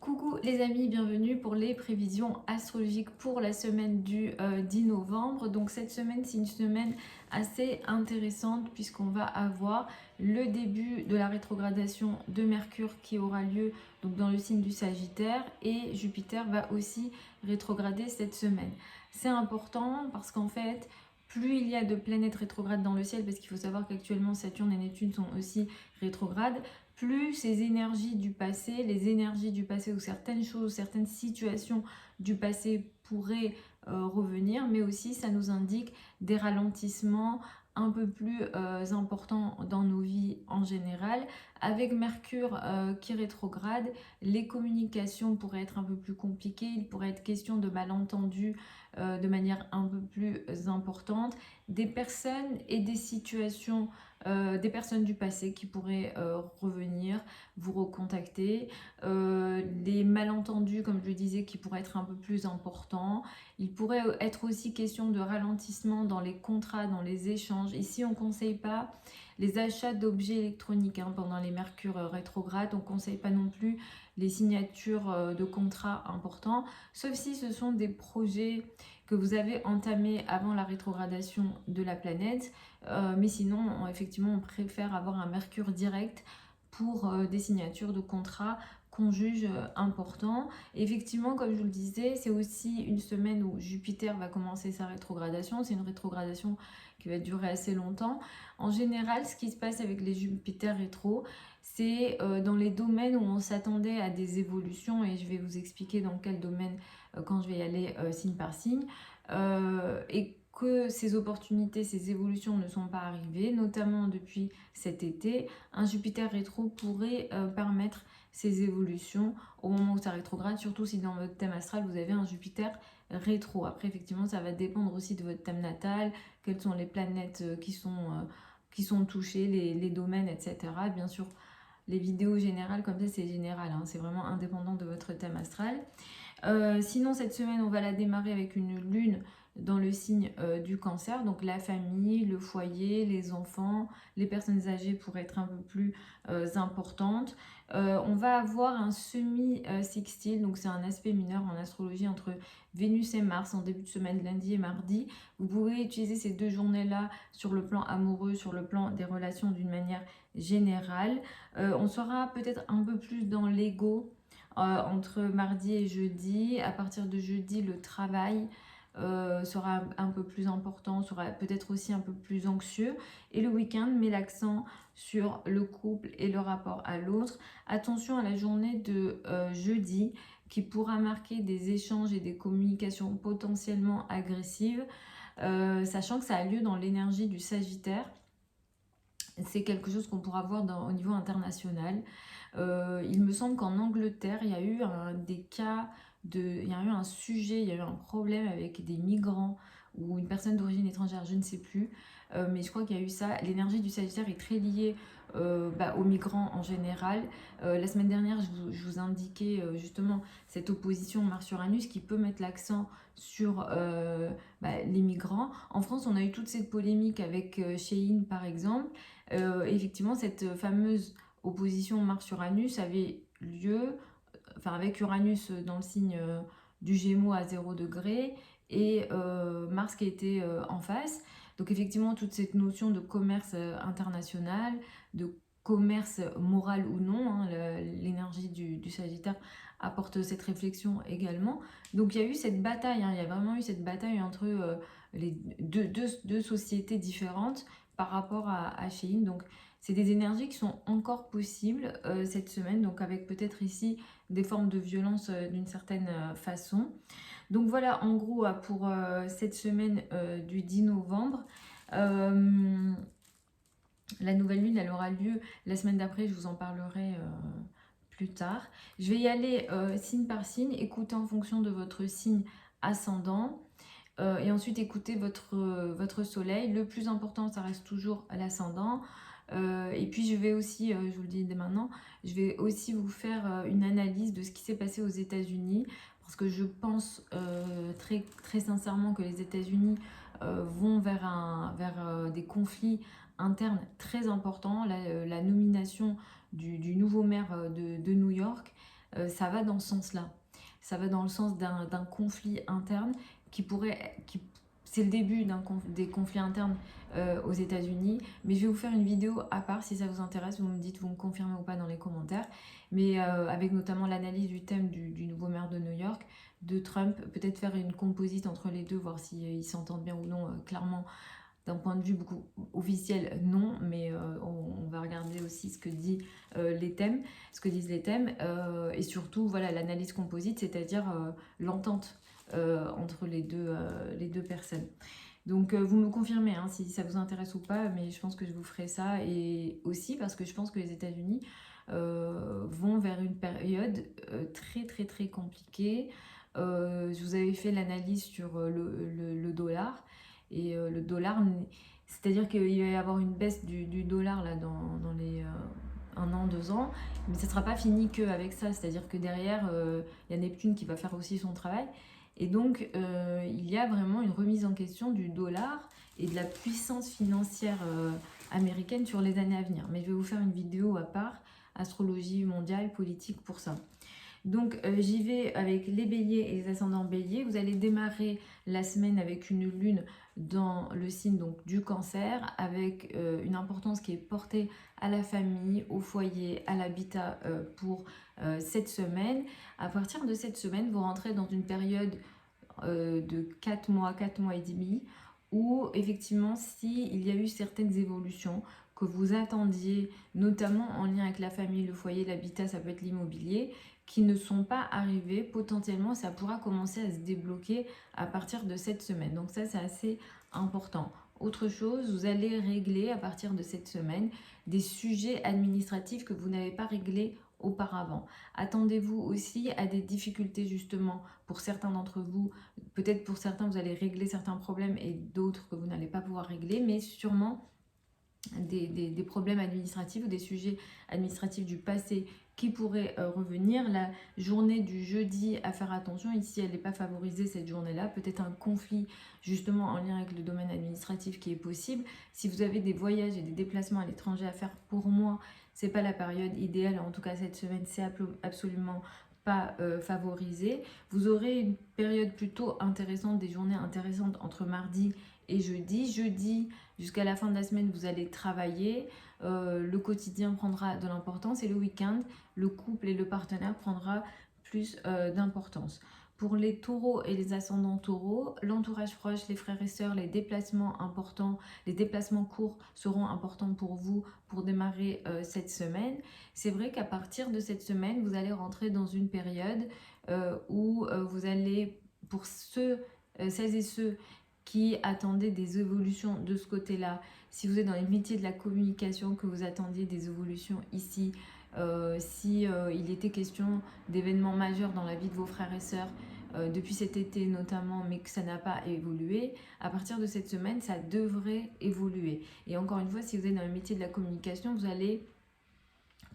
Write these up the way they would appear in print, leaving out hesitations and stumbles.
Coucou les amis, bienvenue pour les prévisions astrologiques pour la semaine du 10 novembre. Donc cette semaine, c'est une semaine assez intéressante puisqu'on va avoir le début de la rétrogradation de Mercure qui aura lieu donc dans le signe du Sagittaire, et Jupiter va aussi rétrograder cette semaine. C'est important parce qu'en fait, plus il y a de planètes rétrogrades dans le ciel, parce qu'il faut savoir qu'actuellement Saturne et Neptune sont aussi rétrogrades, plus ces énergies du passé, les énergies du passé ou certaines choses, certaines situations du passé pourraient revenir, mais aussi ça nous indique des ralentissements un peu plus importants dans nos vies en général. Avec Mercure qui rétrograde, les communications pourraient être un peu plus compliquées, il pourrait être question de malentendus de manière un peu plus importante, des personnes et des situations, des personnes du passé qui pourraient revenir, vous recontacter, des malentendus, comme je le disais, qui pourraient être un peu plus importants. Il pourrait être aussi question de ralentissement dans les contrats, dans les échanges. Ici, on ne conseille pas les achats d'objets électroniques pendant les mercures rétrogrades. On ne conseille pas non plus les signatures de contrats importants, sauf si ce sont des projets que vous avez entamés avant la rétrogradation de la planète. Mais sinon, effectivement, on préfère avoir un Mercure direct pour des signatures de contrats qu'on juge importants. Effectivement, comme je vous le disais, c'est aussi une semaine où Jupiter va commencer sa rétrogradation. C'est une rétrogradation qui va durer assez longtemps. En général, ce qui se passe avec les Jupiter rétro, c'est dans les domaines où on s'attendait à des évolutions, et je vais vous expliquer dans quel domaine quand je vais y aller signe par signe, et que ces opportunités, ces évolutions ne sont pas arrivées, notamment depuis cet été. Un Jupiter rétro pourrait permettre ces évolutions au moment où ça rétrograde, surtout si dans votre thème astral vous avez un Jupiter rétro. Après, effectivement, ça va dépendre aussi de votre thème natal, quelles sont les planètes qui sont touchées, les domaines, etc. Bien sûr, les vidéos générales comme ça, c'est général, c'est vraiment indépendant de votre thème astral. Sinon, cette semaine, on va la démarrer avec une lune dans le signe du Cancer, donc la famille, le foyer, les enfants, les personnes âgées pourraient être un peu plus importantes. On va avoir un semi-sextile, donc c'est un aspect mineur en astrologie entre Vénus et Mars en début de semaine, lundi et mardi. Vous pouvez utiliser ces deux journées-là sur le plan amoureux, sur le plan des relations d'une manière générale. On sera peut-être un peu plus dans l'ego entre mardi et jeudi. À partir de jeudi, le travail sera un peu plus important, sera peut-être aussi un peu plus anxieux. Et le week-end met l'accent sur le couple et le rapport à l'autre. Attention à la journée de jeudi qui pourra marquer des échanges et des communications potentiellement agressives, sachant que ça a lieu dans l'énergie du Sagittaire. C'est quelque chose qu'on pourra voir au niveau international. Il me semble qu'en Angleterre, il y a eu des cas il y a eu un sujet, il y a eu un problème avec des migrants ou une personne d'origine étrangère, je ne sais plus. Mais je crois qu'il y a eu ça. L'énergie du Sagittaire est très liée aux migrants en général. La semaine dernière, je vous indiquais justement cette opposition Mars-Uranus qui peut mettre l'accent sur les migrants. En France, on a eu toute cette polémique avec Shein par exemple. Effectivement, cette fameuse opposition Mars-Uranus avait lieu, avec Uranus dans le signe du Gémeaux à 0 degré et Mars qui était en face. Donc effectivement, toute cette notion de commerce international, de commerce moral ou non, l'énergie du Sagittaire apporte cette réflexion également. Donc il y a eu cette bataille, il y a vraiment eu cette bataille entre les deux sociétés différentes par rapport à Shein. Donc c'est des énergies qui sont encore possibles cette semaine, donc avec peut-être ici des formes de violence d'une certaine façon. Donc voilà en gros pour cette semaine du 10 novembre. La nouvelle lune, elle aura lieu la semaine d'après, je vous en parlerai plus tard. Je vais y aller signe par signe, écouter en fonction de votre signe ascendant. Et ensuite écoutez votre soleil. Le plus important, ça reste toujours l'ascendant. Et puis je vais aussi, je vous le dis dès maintenant, je vais aussi vous faire une analyse de ce qui s'est passé aux États-Unis, parce que je pense très, très sincèrement que les États-Unis vont vers des conflits internes très importants. La nomination du nouveau maire de New York ça va dans ce sens-là. Ça va dans le sens d'un conflit interne c'est le début des conflits internes aux États-Unis. Mais je vais vous faire une vidéo à part si ça vous intéresse. Vous me dites, vous me confirmez ou pas dans les commentaires. Mais avec notamment l'analyse du thème du nouveau maire de New York, de Trump. Peut-être faire une composite entre les deux, voir s'ils s'entendent bien ou non. Clairement, d'un point de vue beaucoup officiel, non, mais on va regarder aussi ce que disent les thèmes, et surtout voilà l'analyse composite, c'est-à-dire l'entente entre les deux personnes. Donc vous me confirmez hein, si ça vous intéresse ou pas, mais je pense que je vous ferai ça, et aussi parce que je pense que les États-Unis vont vers une période très compliquée. Je vous avais fait l'analyse sur le dollar. Et le dollar, c'est-à-dire qu'il va y avoir une baisse du dollar là, dans les 1 an, 2 ans, mais ça ne sera pas fini qu'avec ça, c'est-à-dire que derrière, il y a Neptune qui va faire aussi son travail. Et donc, il y a vraiment une remise en question du dollar et de la puissance financière américaine sur les années à venir. Mais je vais vous faire une vidéo à part, astrologie mondiale, politique, pour ça. Donc j'y vais avec les béliers et les ascendants béliers. Vous allez démarrer la semaine avec une lune dans le signe donc, du cancer, avec une importance qui est portée à la famille, au foyer, à l'habitat pour cette semaine. À partir de cette semaine, vous rentrez dans une période de 4 mois et demi, où effectivement, s'il y a eu certaines évolutions que vous attendiez, notamment en lien avec la famille, le foyer, l'habitat, ça peut être l'immobilier, qui ne sont pas arrivés, potentiellement ça pourra commencer à se débloquer à partir de cette semaine. Donc ça c'est assez important. Autre chose, vous allez régler à partir de cette semaine des sujets administratifs que vous n'avez pas réglés auparavant. Attendez-vous aussi à des difficultés justement pour certains d'entre vous. Peut-être pour certains vous allez régler certains problèmes et d'autres que vous n'allez pas pouvoir régler, mais sûrement des problèmes administratifs ou des sujets administratifs du passé qui pourraient revenir. La journée du jeudi, à faire attention, ici elle n'est pas favorisée cette journée-là, peut-être un conflit justement en lien avec le domaine administratif qui est possible. Si vous avez des voyages et des déplacements à l'étranger à faire, pour moi, c'est pas la période idéale, en tout cas cette semaine, c'est absolument pas favorisé. Vous aurez une période plutôt intéressante, des journées intéressantes entre mardi et jeudi. Jeudi, jusqu'à la fin de la semaine, vous allez travailler. Le quotidien prendra de l'importance et le week-end, le couple et le partenaire prendra plus d'importance. Pour les taureaux et les ascendants taureaux, l'entourage proche, les frères et sœurs, les déplacements importants, les déplacements courts seront importants pour vous pour démarrer cette semaine. C'est vrai qu'à partir de cette semaine, vous allez rentrer dans une période où vous allez, pour celles et ceux qui attendaient des évolutions de ce côté-là, si vous êtes dans les métiers de la communication, que vous attendiez des évolutions ici, si il était question d'événements majeurs dans la vie de vos frères et sœurs, depuis cet été notamment, mais que ça n'a pas évolué, à partir de cette semaine, ça devrait évoluer. Et encore une fois, si vous êtes dans le métier de la communication, vous allez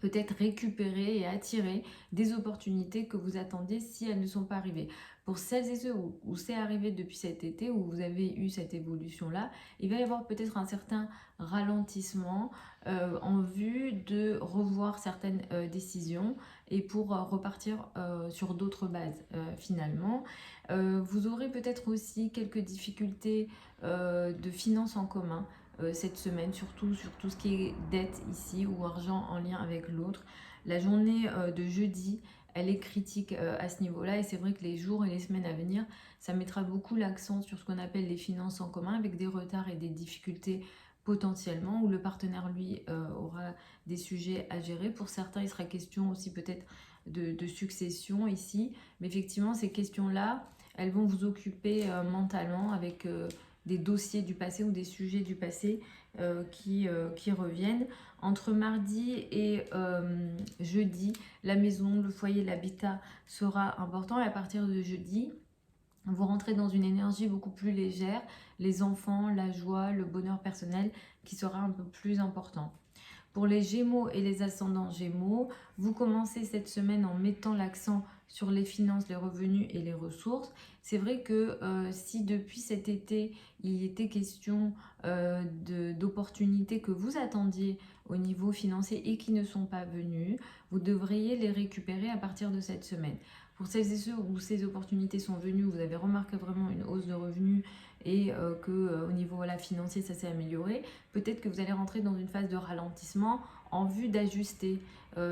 peut-être récupérer et attirer des opportunités que vous attendiez si elles ne sont pas arrivées. Pour celles et ceux où c'est arrivé depuis cet été, où vous avez eu cette évolution-là, il va y avoir peut-être un certain ralentissement en vue de revoir certaines décisions et pour repartir sur d'autres bases finalement. Vous aurez peut-être aussi quelques difficultés de finances en commun cette semaine, surtout sur tout ce qui est dette ici ou argent en lien avec l'autre. La journée de jeudi, elle est critique à ce niveau-là, et c'est vrai que les jours et les semaines à venir, ça mettra beaucoup l'accent sur ce qu'on appelle les finances en commun, avec des retards et des difficultés potentiellement, où le partenaire lui aura des sujets à gérer. Pour certains, il sera question aussi peut-être de succession ici, mais effectivement ces questions-là, elles vont vous occuper mentalement avec des dossiers du passé ou des sujets du passé qui reviennent. Entre mardi et jeudi, la maison, le foyer, l'habitat sera important, et à partir de jeudi, vous rentrez dans une énergie beaucoup plus légère, les enfants, la joie, le bonheur personnel qui sera un peu plus important. Pour les Gémeaux et les ascendants Gémeaux, Vous commencez cette semaine en mettant l'accent sur les finances, les revenus et les ressources. C'est vrai que si depuis cet été, il était question d'opportunités que vous attendiez au niveau financier et qui ne sont pas venues, vous devriez les récupérer à partir de cette semaine. Pour celles et ceux où ces opportunités sont venues, vous avez remarqué vraiment une hausse de revenus et au niveau financier, ça s'est amélioré, peut-être que vous allez rentrer dans une phase de ralentissement en vue d'ajuster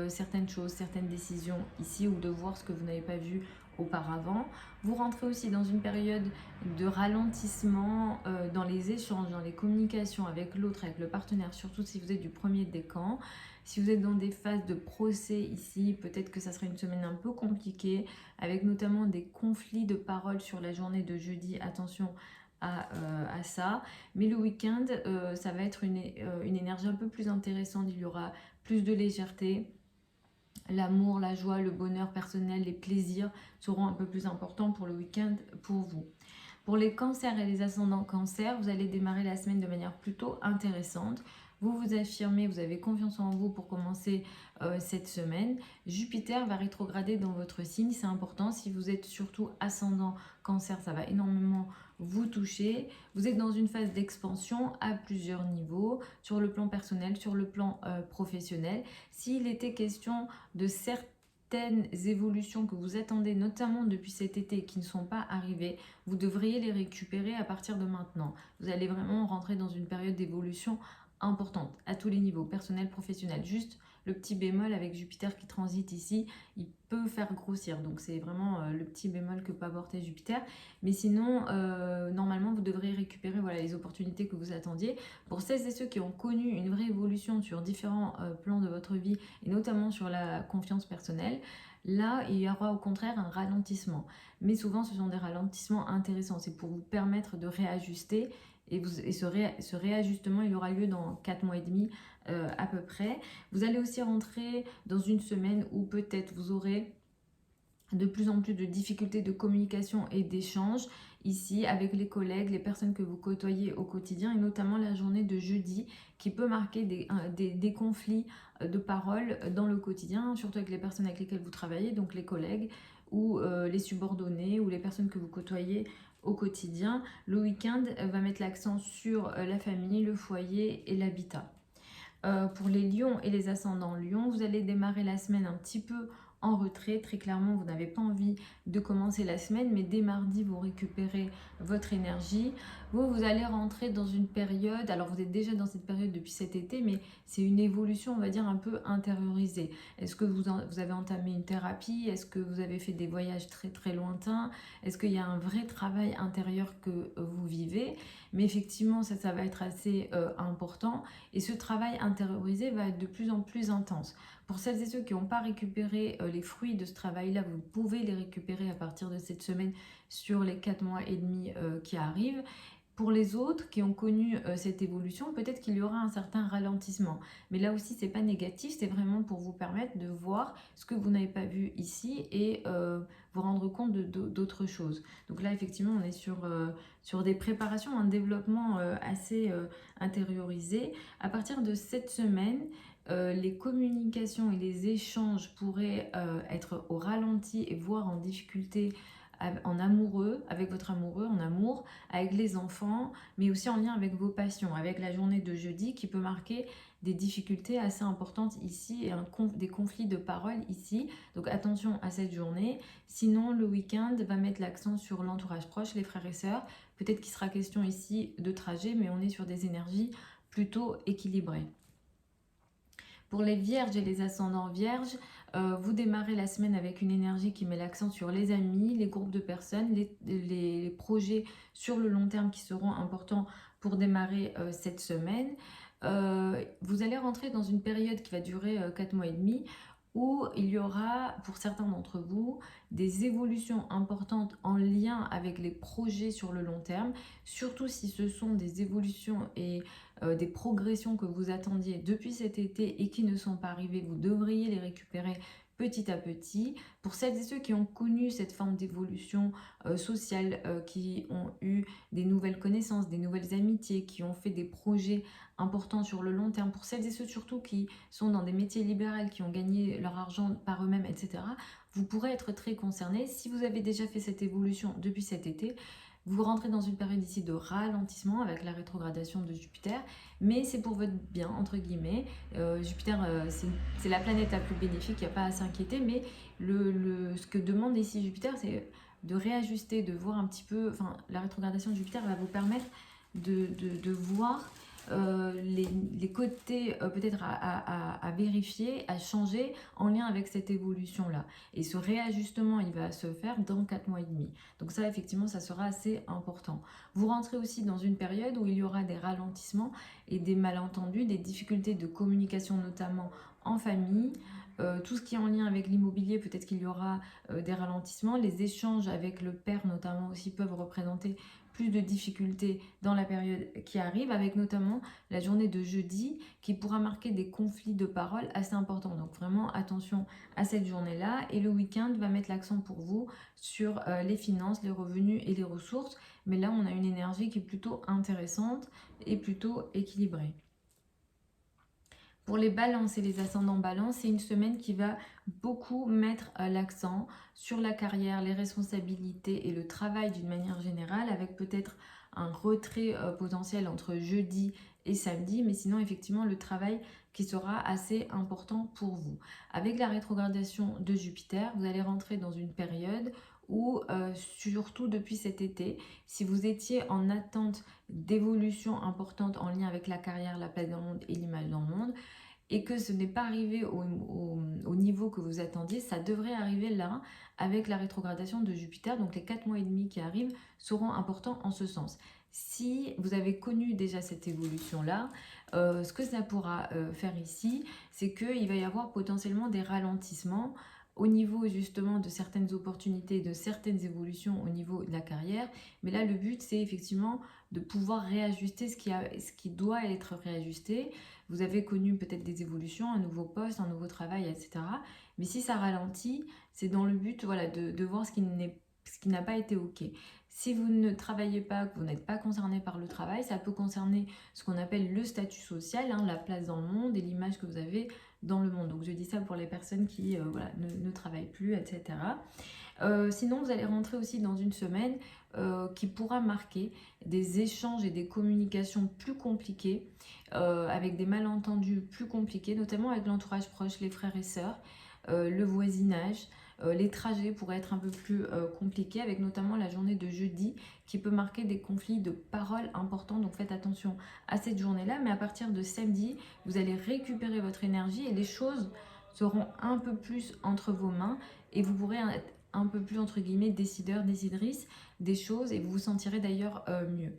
certaines choses, certaines décisions ici ou de voir ce que vous n'avez pas vu auparavant. Vous rentrez aussi dans une période de ralentissement dans les échanges, dans les communications avec l'autre, avec le partenaire, surtout si vous êtes du premier décan. Si vous êtes dans des phases de procès ici, peut-être que ça sera une semaine un peu compliquée, avec notamment des conflits de paroles sur la journée de jeudi. Attention à ça. Mais le week-end, ça va être une énergie un peu plus intéressante. Il y aura plus de légèreté. L'amour, la joie, le bonheur personnel, les plaisirs seront un peu plus importants pour le week-end pour vous. Pour les cancers et les ascendants cancers, vous allez démarrer la semaine de manière plutôt intéressante. Vous vous affirmez, vous avez confiance en vous pour commencer cette semaine. Jupiter va rétrograder dans votre signe, c'est important. Si vous êtes surtout ascendant cancer, ça va énormément vous toucher. Vous êtes dans une phase d'expansion à plusieurs niveaux, sur le plan personnel, sur le plan professionnel. S'il était question de certaines évolutions que vous attendez, notamment depuis cet été, qui ne sont pas arrivées, vous devriez les récupérer à partir de maintenant. Vous allez vraiment rentrer dans une période d'évolution importante à tous les niveaux, personnel, professionnel. Juste le petit bémol avec Jupiter qui transite ici, il peut faire grossir. Donc c'est vraiment le petit bémol que peut apporter Jupiter. Mais sinon, normalement, vous devrez récupérer les opportunités que vous attendiez. Pour celles et ceux qui ont connu une vraie évolution sur différents plans de votre vie, et notamment sur la confiance personnelle, là, il y aura au contraire un ralentissement. Mais souvent, ce sont des ralentissements intéressants. C'est pour vous permettre de réajuster. Et ce réajustement, il aura lieu dans 4 mois et demi à peu près. Vous allez aussi rentrer dans une semaine où peut-être vous aurez de plus en plus de difficultés de communication et d'échange ici avec les collègues, les personnes que vous côtoyez au quotidien, et notamment la journée de jeudi qui peut marquer des conflits de paroles dans le quotidien, surtout avec les personnes avec lesquelles vous travaillez, donc les collègues ou les subordonnés ou les personnes que vous côtoyez au quotidien. Le week-end va mettre l'accent sur la famille, le foyer et l'habitat. Pour les lions et les ascendants lions, vous allez démarrer la semaine un petit peu en retrait. Très clairement, vous n'avez pas envie de commencer la semaine, mais dès mardi, vous récupérez votre énergie. Vous allez rentrer dans une période, alors vous êtes déjà dans cette période depuis cet été, mais c'est une évolution, on va dire, un peu intériorisée. Est-ce que vous avez entamé une thérapie? Est-ce que vous avez fait des voyages très très lointains? Est-ce qu'il y a un vrai travail intérieur que vous vivez? Mais effectivement, ça va être assez important. Et ce travail intériorisé va être de plus en plus intense. Pour celles et ceux qui n'ont pas récupéré les fruits de ce travail-là, vous pouvez les récupérer à partir de cette semaine sur les 4 mois et demi qui arrivent. Pour les autres qui ont connu cette évolution, peut-être qu'il y aura un certain ralentissement. Mais là aussi, ce n'est pas négatif, c'est vraiment pour vous permettre de voir ce que vous n'avez pas vu ici et vous rendre compte d'autres choses. Donc là, effectivement, on est sur des préparations, un développement assez intériorisé. À partir de cette semaine, les communications et les échanges pourraient être au ralenti et voire en difficulté en amoureux, avec votre amoureux, en amour, avec les enfants, mais aussi en lien avec vos passions, avec la journée de jeudi qui peut marquer des difficultés assez importantes ici et des conflits de paroles ici. Donc attention à cette journée. Sinon, le week-end va mettre l'accent sur l'entourage proche, les frères et sœurs. Peut-être qu'il sera question ici de trajet, mais on est sur des énergies plutôt équilibrées. Pour les vierges et les ascendants vierges, vous démarrez la semaine avec une énergie qui met l'accent sur les amis, les groupes de personnes, les projets sur le long terme qui seront importants pour démarrer cette semaine. Vous allez rentrer dans une période qui va durer 4 mois et demi où il y aura pour certains d'entre vous des évolutions importantes en lien avec les projets sur le long terme, surtout si ce sont des évolutions et des progressions que vous attendiez depuis cet été et qui ne sont pas arrivées, vous devriez les récupérer petit à petit. Pour celles et ceux qui ont connu cette forme d'évolution sociale, qui ont eu des nouvelles connaissances, des nouvelles amitiés, qui ont fait des projets importants sur le long terme, pour celles et ceux surtout qui sont dans des métiers libéraux, qui ont gagné leur argent par eux-mêmes, etc., vous pourrez être très concernés. Si vous avez déjà fait cette évolution depuis cet été, vous rentrez dans une période ici de ralentissement avec la rétrogradation de Jupiter, mais c'est pour votre bien, entre guillemets. Jupiter, c'est la planète la plus bénéfique, il n'y a pas à s'inquiéter, mais ce que demande ici Jupiter, c'est de réajuster, de voir un petit peu, enfin, la rétrogradation de Jupiter va vous permettre de voir les côtés peut-être à vérifier, à changer en lien avec cette évolution-là. Et ce réajustement, il va se faire dans 4 mois et demi. Donc ça, effectivement, ça sera assez important. Vous rentrez aussi dans une période où il y aura des ralentissements et des malentendus, des difficultés de communication, notamment en famille. Tout ce qui est en lien avec l'immobilier, peut-être qu'il y aura des ralentissements. Les échanges avec le père, notamment, aussi peuvent représenter plus de difficultés dans la période qui arrive, avec notamment la journée de jeudi qui pourra marquer des conflits de parole assez importants. Donc vraiment attention à cette journée-là. Et le week-end va mettre l'accent pour vous sur les finances, les revenus et les ressources. Mais là, on a une énergie qui est plutôt intéressante et plutôt équilibrée. Pour les balances et les ascendants balance, c'est une semaine qui va beaucoup mettre l'accent sur la carrière, les responsabilités et le travail d'une manière générale, avec peut-être un retrait potentiel entre jeudi et samedi, mais sinon effectivement le travail qui sera assez important pour vous. Avec la rétrogradation de Jupiter, vous allez rentrer dans une période où, surtout depuis cet été, si vous étiez en attente d'évolution importante en lien avec la carrière, la place dans le monde et l'image dans le monde, et que ce n'est pas arrivé au niveau que vous attendiez, ça devrait arriver là avec la rétrogradation de Jupiter. Donc les 4 mois et demi qui arrivent seront importants en ce sens. Si vous avez connu déjà cette évolution-là, ce que ça pourra faire ici, c'est qu'il va y avoir potentiellement des ralentissements au niveau justement de certaines opportunités, de certaines évolutions au niveau de la carrière. Mais là, le but, c'est effectivement de pouvoir réajuster ce qui doit être réajusté. Vous avez connu peut-être des évolutions, un nouveau poste, un nouveau travail, etc. Mais si ça ralentit, c'est dans le but, voilà, de voir ce qui n'a pas été OK. Si vous ne travaillez pas, que vous n'êtes pas concerné par le travail, ça peut concerner ce qu'on appelle le statut social, hein, la place dans le monde et l'image que vous avez dans le monde. Donc je dis ça pour les personnes qui voilà, ne travaillent plus, etc. Sinon, vous allez rentrer aussi dans une semaine qui pourra marquer des échanges et des communications plus compliquées, avec des malentendus plus compliqués, notamment avec l'entourage proche, les frères et sœurs, le voisinage. Les trajets pourraient être un peu plus compliqués, avec notamment la journée de jeudi qui peut marquer des conflits de paroles importants. Donc faites attention à cette journée-là. Mais à partir de samedi, vous allez récupérer votre énergie et les choses seront un peu plus entre vos mains et vous pourrez être un peu plus, entre guillemets, décideur, décitrice des choses et vous vous sentirez d'ailleurs mieux.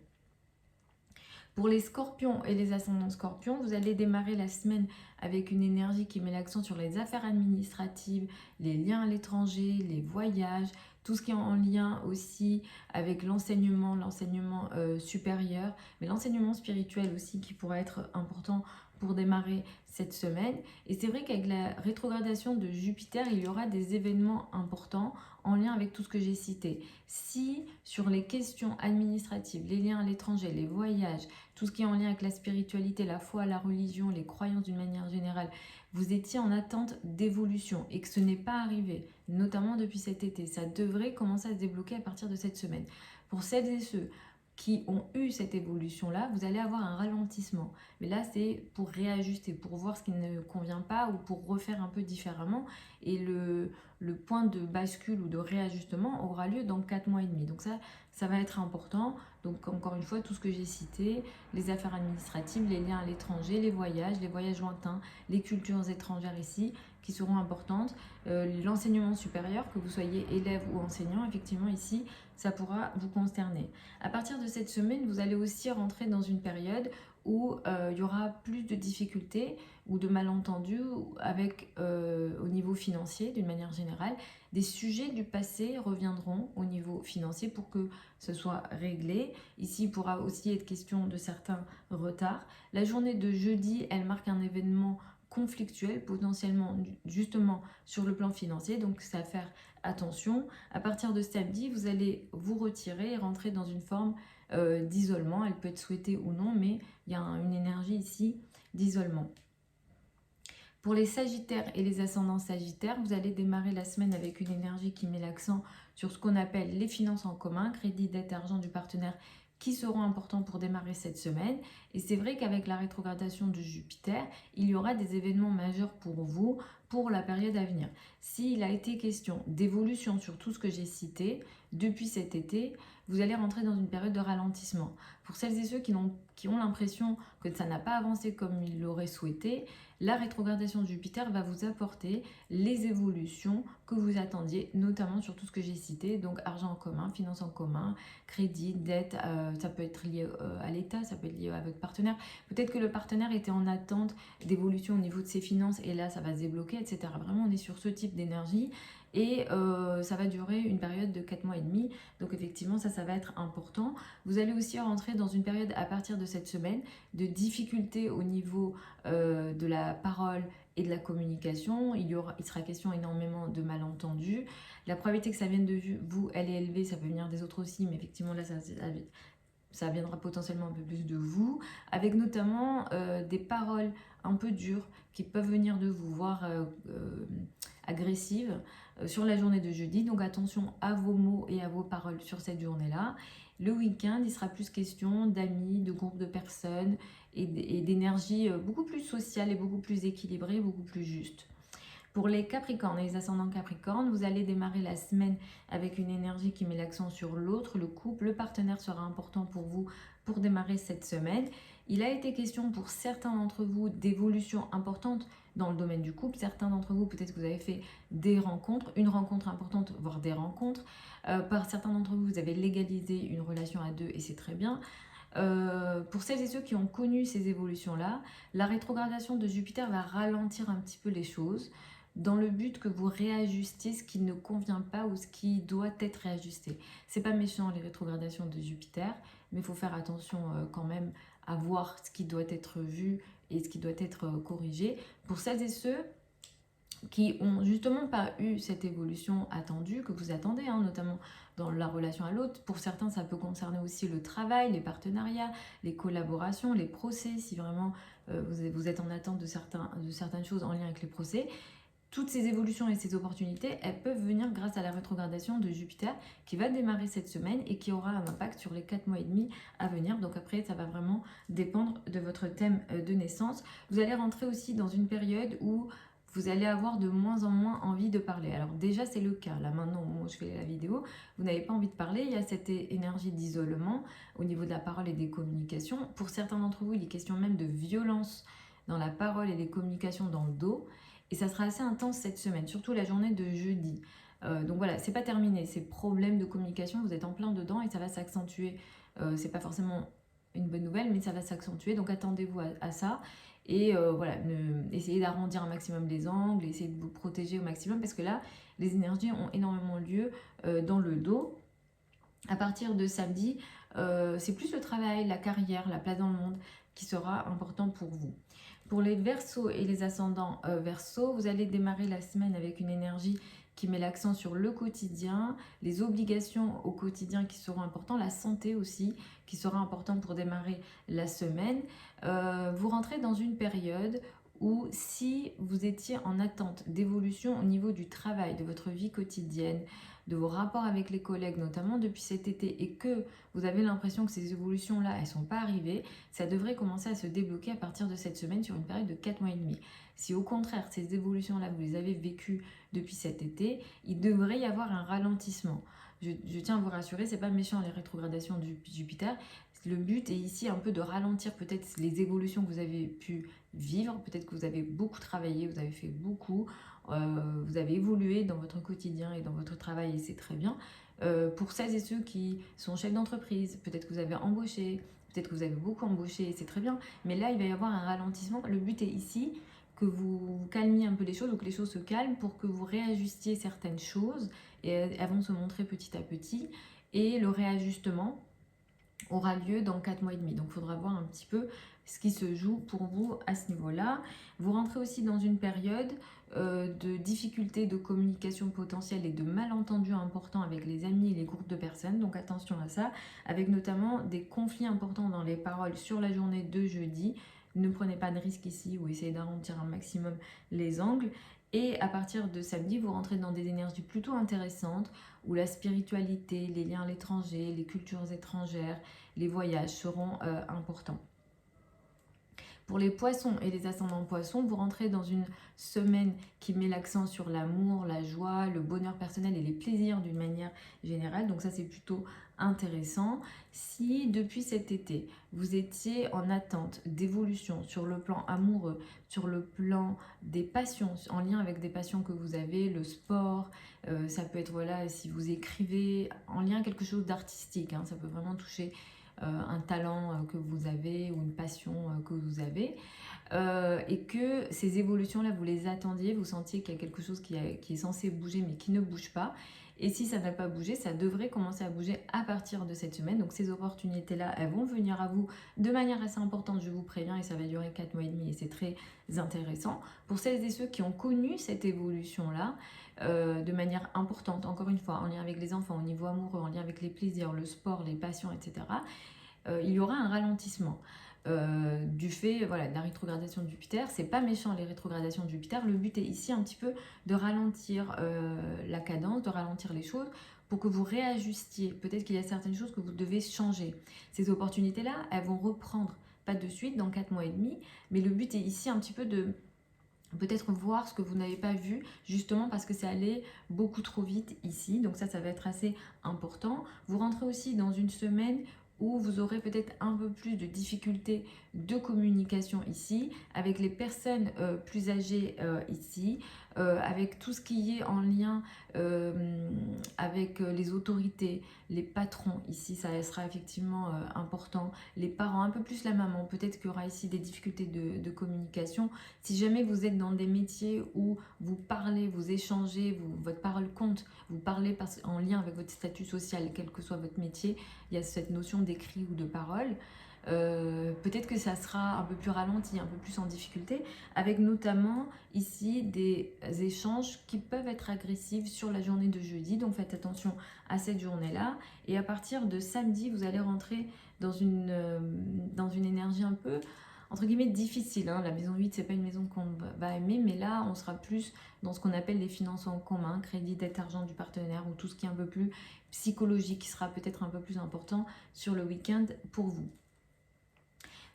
Pour les scorpions et les ascendants scorpions, vous allez démarrer la semaine avec une énergie qui met l'accent sur les affaires administratives, les liens à l'étranger, les voyages, tout ce qui est en lien aussi avec l'enseignement supérieur, mais l'enseignement spirituel aussi qui pourra être important pour démarrer cette semaine. Et c'est vrai qu'avec la rétrogradation de Jupiter, il y aura des événements importants en lien avec tout ce que j'ai cité. Si sur les questions administratives, les liens à l'étranger, les voyages, tout ce qui est en lien avec la spiritualité, la foi, la religion, les croyances d'une manière générale, vous étiez en attente d'évolution et que ce n'est pas arrivé, notamment depuis cet été, ça devrait commencer à se débloquer à partir de cette semaine. Pour celles et ceux qui ont eu cette évolution-là, vous allez avoir un ralentissement. Mais là, c'est pour réajuster, pour voir ce qui ne convient pas ou pour refaire un peu différemment. Et le point de bascule ou de réajustement aura lieu dans 4 mois et demi. Donc ça va être important. Donc encore une fois, tout ce que j'ai cité, les affaires administratives, les liens à l'étranger, les voyages lointains, les cultures étrangères ici, qui seront importantes. L'enseignement supérieur, que vous soyez élève ou enseignant, effectivement ici, ça pourra vous concerner. À partir de cette semaine, vous allez aussi rentrer dans une période où il y aura plus de difficultés ou de malentendus avec, au niveau financier d'une manière générale. Des sujets du passé reviendront au niveau financier pour que ce soit réglé. Ici, il pourra aussi être question de certains retards. La journée de jeudi, elle marque un événement conflictuel potentiellement justement sur le plan financier, donc c'est à faire attention. À partir de samedi, vous allez vous retirer et rentrer dans une forme d'isolement. Elle peut être souhaitée ou non, mais il y a une énergie ici d'isolement. Pour les Sagittaires et les ascendants Sagittaires, vous allez démarrer la semaine avec une énergie qui met l'accent sur ce qu'on appelle les finances en commun, crédit, dette, argent du partenaire, qui seront importants pour démarrer cette semaine. Et c'est vrai qu'avec la rétrogradation de Jupiter, il y aura des événements majeurs pour vous pour la période à venir. S'il a été question d'évolution sur tout ce que j'ai cité depuis cet été, vous allez rentrer dans une période de ralentissement. Pour celles et ceux qui ont l'impression que ça n'a pas avancé comme ils l'auraient souhaité, la rétrogradation de Jupiter va vous apporter les évolutions que vous attendiez, notamment sur tout ce que j'ai cité, donc argent en commun, finances en commun, crédit, dette, ça peut être lié à l'État, ça peut être lié à votre partenaire. Peut-être que le partenaire était en attente d'évolution au niveau de ses finances et là ça va se débloquer, etc. Vraiment on est sur ce type d'énergie. Et ça va durer une période de 4 mois et demi. Donc effectivement, ça va être important. Vous allez aussi rentrer dans une période à partir de cette semaine de difficultés au niveau de la parole et de la communication. Il sera question énormément de malentendus. La probabilité que ça vienne de vous, elle est élevée. Ça peut venir des autres aussi, mais effectivement là, ça viendra potentiellement un peu plus de vous, avec notamment des paroles un peu dures qui peuvent venir de vous, voire agressives sur la journée de jeudi. Donc attention à vos mots et à vos paroles sur cette journée-là. Le week-end, il sera plus question d'amis, de groupes de personnes et d'énergie beaucoup plus sociale et beaucoup plus équilibrée, beaucoup plus juste. Pour les Capricornes et les ascendants Capricornes, vous allez démarrer la semaine avec une énergie qui met l'accent sur l'autre, le couple. Le partenaire sera important pour vous pour démarrer cette semaine. Il a été question pour certains d'entre vous d'évolutions importantes dans le domaine du couple. Certains d'entre vous, peut-être que vous avez fait des rencontres, une rencontre importante, voire des rencontres. Par certains d'entre vous, vous avez légalisé une relation à deux et c'est très bien. Pour celles et ceux qui ont connu ces évolutions-là, la rétrogradation de Jupiter va ralentir un petit peu les choses dans le but que vous réajustiez ce qui ne convient pas ou ce qui doit être réajusté. C'est pas méchant les rétrogradations de Jupiter, mais il faut faire attention quand même à voir ce qui doit être vu et ce qui doit être corrigé. Pour celles et ceux qui ont justement pas eu cette évolution attendue, que vous attendez, hein, notamment dans la relation à l'autre. Pour certains, ça peut concerner aussi le travail, les partenariats, les collaborations, les procès, si vraiment vous êtes en attente de certaines choses en lien avec les procès. Toutes ces évolutions et ces opportunités, elles peuvent venir grâce à la rétrogradation de Jupiter qui va démarrer cette semaine et qui aura un impact sur les 4 mois et demi à venir. Donc après, ça va vraiment dépendre de votre thème de naissance. Vous allez rentrer aussi dans une période où vous allez avoir de moins en moins envie de parler. Alors déjà, c'est le cas. Là, maintenant, au moment où je fais la vidéo, vous n'avez pas envie de parler. Il y a cette énergie d'isolement au niveau de la parole et des communications. Pour certains d'entre vous, il est question même de violence dans la parole et des communications dans le dos. Et ça sera assez intense cette semaine, surtout la journée de jeudi. Donc voilà, c'est pas terminé. Ces problèmes de communication, vous êtes en plein dedans et ça va s'accentuer. C'est pas forcément une bonne nouvelle, mais ça va s'accentuer. Donc attendez-vous à ça. Et voilà, essayez d'arrondir un maximum les angles, essayez de vous protéger au maximum parce que là, les énergies ont énormément lieu dans le dos. À partir de samedi, c'est plus le travail, la carrière, la place dans le monde qui sera important pour vous. Pour les Verseaux et les ascendants Verseaux, vous allez démarrer la semaine avec une énergie qui met l'accent sur le quotidien, les obligations au quotidien qui seront importantes, la santé aussi qui sera importante pour démarrer la semaine. Vous rentrez dans une période où si vous étiez en attente d'évolution au niveau du travail, de votre vie quotidienne, de vos rapports avec les collègues, notamment depuis cet été, et que vous avez l'impression que ces évolutions-là, elles ne sont pas arrivées, ça devrait commencer à se débloquer à partir de cette semaine sur une période de 4 mois et demi. Si au contraire, ces évolutions-là, vous les avez vécues depuis cet été, il devrait y avoir un ralentissement. Je tiens à vous rassurer, c'est pas méchant les rétrogradations du Jupiter. Le but est ici un peu de ralentir peut-être les évolutions que vous avez pu vivre. Peut-être que vous avez beaucoup travaillé, vous avez fait beaucoup, vous avez évolué dans votre quotidien et dans votre travail et c'est très bien. Pour celles et ceux qui sont chefs d'entreprise, peut-être que vous avez embauché, peut-être que vous avez beaucoup embauché et c'est très bien. Mais là, il va y avoir un ralentissement. Le but est ici que vous calmiez un peu les choses ou que les choses se calment pour que vous réajustiez certaines choses et elles vont se montrer petit à petit. Et le réajustement, aura lieu dans 4 mois et demi. Donc il faudra voir un petit peu ce qui se joue pour vous à ce niveau-là. Vous rentrez aussi dans une période de difficultés de communication potentielle et de malentendus importants avec les amis et les groupes de personnes. Donc attention à ça, avec notamment des conflits importants dans les paroles sur la journée de jeudi. Ne prenez pas de risques ici ou essayez d'arrondir un maximum les angles. Et à partir de samedi, vous rentrez dans des énergies plutôt intéressantes où la spiritualité, les liens à l'étranger, les cultures étrangères, les voyages seront importants. Pour les poissons et les ascendants poissons, vous rentrez dans une semaine qui met l'accent sur l'amour, la joie, le bonheur personnel et les plaisirs d'une manière générale. Donc ça, c'est plutôt intéressant. Si depuis cet été, vous étiez en attente d'évolution sur le plan amoureux, sur le plan des passions, en lien avec des passions que vous avez, le sport, ça peut être, voilà, si vous écrivez, en lien avec quelque chose d'artistique, hein, ça peut vraiment toucher un talent que vous avez ou une passion que vous avez, et que ces évolutions-là, vous les attendiez, vous sentiez qu'il y a quelque chose qui est censé bouger mais qui ne bouge pas. Et si ça n'a pas bougé, ça devrait commencer à bouger à partir de cette semaine. Donc ces opportunités-là, elles vont venir à vous de manière assez importante, je vous préviens, et ça va durer 4 mois et demi et c'est très intéressant. Pour celles et ceux qui ont connu cette évolution-là, de manière importante, encore une fois, en lien avec les enfants, au niveau amoureux, en lien avec les plaisirs, le sport, les passions, etc., il y aura un ralentissement. Du fait, voilà, de la rétrogradation de Jupiter. C'est pas méchant les rétrogradations de Jupiter, le but est ici un petit peu de ralentir la cadence, de ralentir les choses pour que vous réajustiez. Peut-être qu'il y a certaines choses que vous devez changer. Ces opportunités-là, elles vont reprendre, pas de suite, dans 4 mois et demi, mais le but est ici un petit peu de peut-être voir ce que vous n'avez pas vu, justement parce que c'est allé beaucoup trop vite ici, donc ça va être assez important. Vous rentrez aussi dans une semaine où vous aurez peut-être un peu plus de difficultés de communication ici, avec les personnes plus âgées ici, avec tout ce qui est en lien avec les autorités, les patrons ici, ça sera effectivement important, les parents, un peu plus la maman, peut-être qu'il y aura ici des difficultés de communication. Si jamais vous êtes dans des métiers où vous parlez, vous échangez, votre parole compte, vous parlez en lien avec votre statut social, quel que soit votre métier, il y a cette notion d'écrit ou de parole. Peut-être que ça sera un peu plus ralenti, un peu plus en difficulté, avec notamment ici des échanges qui peuvent être agressifs sur la journée de jeudi, donc faites attention à cette journée-là. Et à partir de samedi, vous allez rentrer dans une énergie un peu, entre guillemets, difficile, hein. La maison 8, c'est pas une maison qu'on va aimer, mais là, on sera plus dans ce qu'on appelle les finances en commun, crédit, dette, argent du partenaire, ou tout ce qui est un peu plus psychologique, qui sera peut-être un peu plus important sur le week-end pour vous.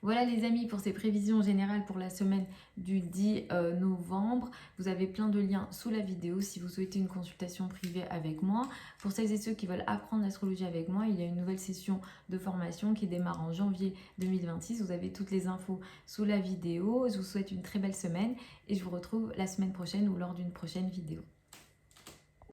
Voilà les amis pour ces prévisions générales pour la semaine du 10 novembre. Vous avez plein de liens sous la vidéo si vous souhaitez une consultation privée avec moi. Pour celles et ceux qui veulent apprendre l'astrologie avec moi, il y a une nouvelle session de formation qui démarre en janvier 2026. Vous avez toutes les infos sous la vidéo. Je vous souhaite une très belle semaine et je vous retrouve la semaine prochaine ou lors d'une prochaine vidéo.